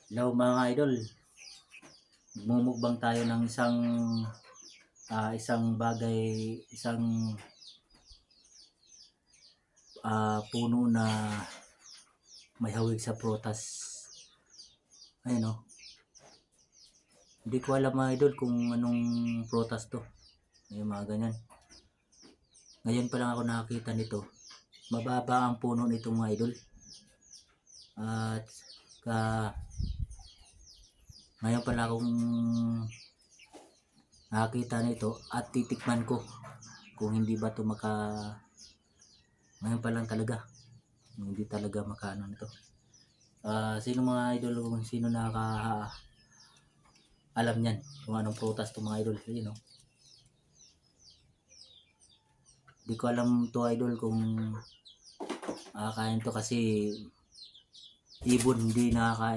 Hello mga idol, magmumukbang tayo ng isang bagay, isang puno na may hawig sa prutas. Ayun o. Hindi ko alam mga idol kung anong prutas to. Ayun mga ganyan. Ngayon pa lang ako nakakita nito. Mababa ang puno nito mga idol. At ngayon pa lang akong nakakita nito at titikman ko kung hindi ba to ngayon pa lang talaga. Hindi talaga makaano nito. Sino mga idol kung sino alam niyan kung anong prutas to mga idol? Ayun, no? Hindi ko alam to idol kung kain to kasi ibon hindi nakakain.